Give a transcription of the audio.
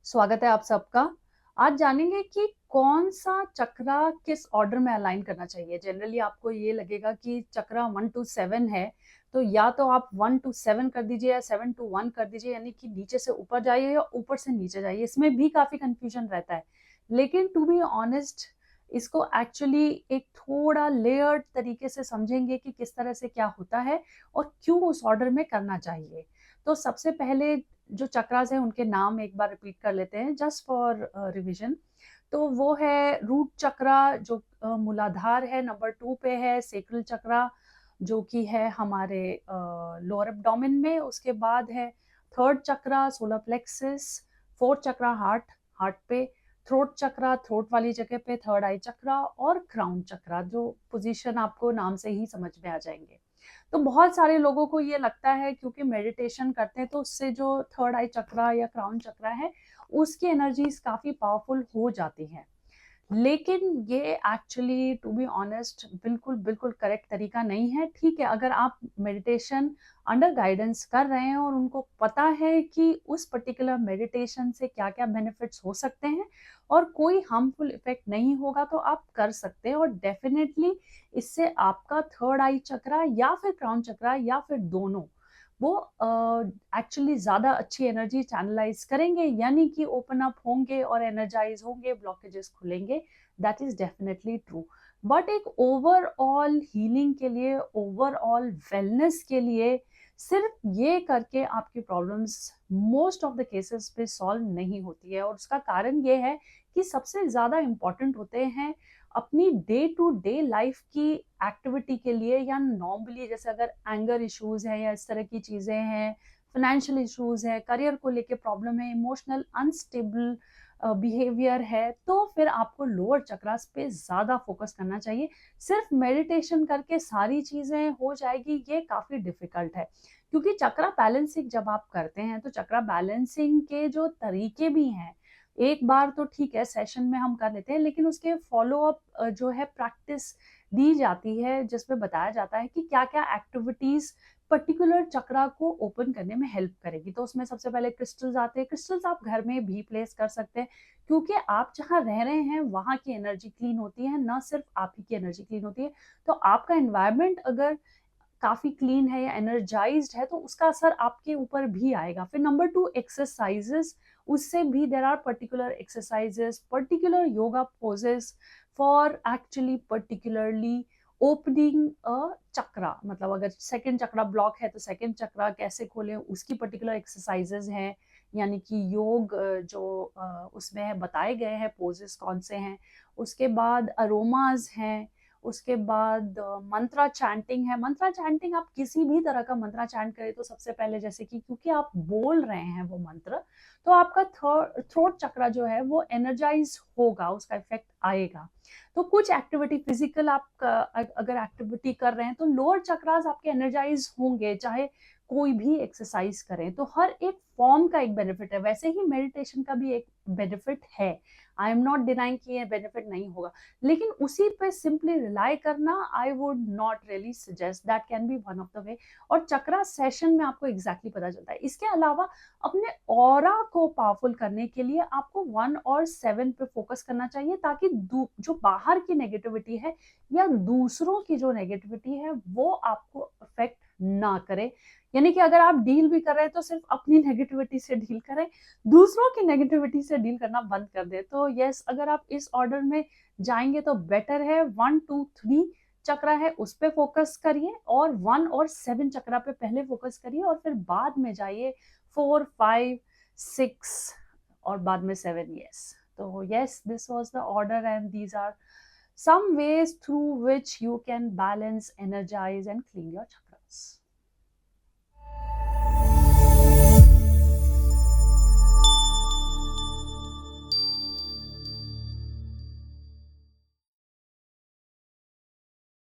स्वागत है आप सबका। आज जानेंगे कि कौन सा चक्रा किस ऑर्डर में अलाइन करना चाहिए। जनरली आपको ये लगेगा कि चक्रा 1 टू 7 है, तो या तो आप 1 टू 7 कर दीजिए या 7 टू 1 कर दीजिए, यानी कि नीचे से ऊपर जाइए या ऊपर से नीचे जाइए। इसमें भी काफी कंफ्यूजन रहता है, लेकिन टू बी ऑनेस्ट इसको एक्चुअली एक थोड़ा लेयर्ड तरीके से समझेंगे कि किस तरह से क्या होता है और क्यों उस ऑर्डर में करना चाहिए। तो सबसे पहले जो चक्रास हैं उनके नाम एक बार रिपीट कर लेते हैं जस्ट फॉर रिवीजन। तो वो है रूट चक्रा जो मूलाधार है, नंबर 2 पे है सेक्रल चक्रा जो कि है हमारे लोअर एब्डोमेन में। उसके बाद है थर्ड चक्रा सोलर प्लेक्सस, फोर्थ चक्रा हार्ट, हार्ट पे, थ्रोट चक्रा थ्रोट वाली जगह पे, थर्ड आई चक्रा और क्राउन चक्रा जो पोजीशन आपको नाम से ही समझ में आ जाएंगे। तो बहुत सारे लोगों को ये लगता है क्योंकि मेडिटेशन करते हैं तो उससे जो थर्ड आई चक्रा या क्राउन चक्रा है उसकी एनर्जीज काफी पावरफुल हो जाती हैं। लेकिन ये एक्चुअली टू बी ऑनेस्ट बिल्कुल बिल्कुल करेक्ट तरीका नहीं है। ठीक है, अगर आप मेडिटेशन अंडर गाइडेंस कर रहे हैं और उनको पता है कि उस पर्टिकुलर मेडिटेशन से क्या क्या बेनिफिट्स हो सकते हैं और कोई हार्मफुल इफेक्ट नहीं होगा, तो आप कर सकते हैं। और डेफिनेटली इससे आपका थर्ड आई चक्रा या फिर क्राउन चक्रा या फिर दोनों वो एक्चुअली ज्यादा अच्छी एनर्जी चैनलाइज करेंगे, यानी कि ओपन अप होंगे और एनर्जाइज होंगे, ब्लॉकेजेस खुलेंगे। That is definitely true. But एक ओवरऑल हीलिंग के लिए, ओवरऑल वेलनेस के लिए सिर्फ ये करके आपकी problems most of the cases पे सॉल्व नहीं होती है। और उसका कारण ये है कि सबसे ज्यादा इंपॉर्टेंट होते हैं अपनी डे टू डे लाइफ की एक्टिविटी के लिए, या नॉर्मली जैसे अगर एंगर इश्यूज है या इस तरह की चीजें हैं, फाइनेंशियल इश्यूज है, करियर को लेके प्रॉब्लम है, इमोशनल अनस्टेबल बिहेवियर है, तो फिर आपको लोअर चक्रास पे ज्यादा फोकस करना चाहिए। सिर्फ मेडिटेशन करके सारी चीजें हो जाएगी ये काफी डिफिकल्ट है, क्योंकि चक्रा बैलेंसिंग जब आप करते हैं तो चक्रा बैलेंसिंग के जो तरीके भी हैं, एक बार तो ठीक है सेशन में हम कर लेते हैं, लेकिन उसके फॉलो अप जो है प्रैक्टिस दी जाती है जिसमें बताया जाता है कि क्या क्या एक्टिविटीज पर्टिकुलर चक्रा को ओपन करने में हेल्प करेगी। तो उसमें सबसे पहले क्रिस्टल्स आते हैं। क्रिस्टल्स आप घर में भी प्लेस कर सकते हैं, क्योंकि आप जहाँ रह रहे हैं वहां की एनर्जी क्लीन होती है, ना सिर्फ आप ही की एनर्जी क्लीन होती है। तो आपका एनवायरमेंट अगर काफी क्लीन है या एनर्जाइज्ड है तो उसका असर आपके ऊपर भी आएगा। फिर नंबर 2 एक्सरसाइजेस, उससे भी there are particular exercises, particular yoga poses for actually particularly opening a chakra. मतलब अगर सेकंड चक्रा ब्लॉक है तो सेकंड चक्रा कैसे खोलें उसकी पर्टिकुलर एक्सरसाइजेस हैं, यानी कि योग जो उसमें है बताए गए हैं पोजेस कौन से हैं। उसके बाद अरोमाज हैं। उसके बाद मंत्रा चैंटिंग है। मंत्रा चैंटिंग आप किसी भी तरह का मंत्रा चैंट करें तो सबसे पहले जैसे कि क्योंकि आप बोल रहे हैं वो मंत्र, तो आपका थ्रोट चक्रा जो है वो एनर्जाइज होगा, उसका इफेक्ट आएगा। तो कुछ एक्टिविटी फिजिकल आप अगर एक्टिविटी कर रहे हैं तो लोअर चक्रास आपके एनर्जाइज होंगे, चाहे कोई भी एक्सरसाइज करें। तो हर एक फॉर्म का एक बेनिफिट है, वैसे ही मेडिटेशन का भी एक बेनिफिट है। आई एम नॉट डिनाइंग कि ये बेनिफिट नहीं होगा, लेकिन उसी पे सिंपली रिलाई करना I would not really suggest. That can be one of the way. और चक्रा सेशन में आपको एग्जैक्टली पता चलता है। इसके अलावा अपने ऑरा को पावरफुल करने के लिए आपको 1 और 7 पे फोकस करना चाहिए, ताकि जो बाहर की नेगेटिविटी है या दूसरों की जो नेगेटिविटी है वो आपको अफेक्ट ना करे। यानी कि अगर आप डील भी कर रहे हैं तो सिर्फ अपनी नेगेटिविटी से डील करें, दूसरों की नेगेटिविटी से डील करना बंद कर दे। तो यस, अगर आप इस ऑर्डर में जाएंगे तो बेटर है। 1 2 3 चक्रा है उस पे फोकस करिए, और 1 और 7 चक्रा पे पहले फोकस करिए, और फिर बाद में जाइए 4 5 6 और बाद में 7। यस, तो yes, this was the order and these are some ways through which you can balance, energize and clean your chakras.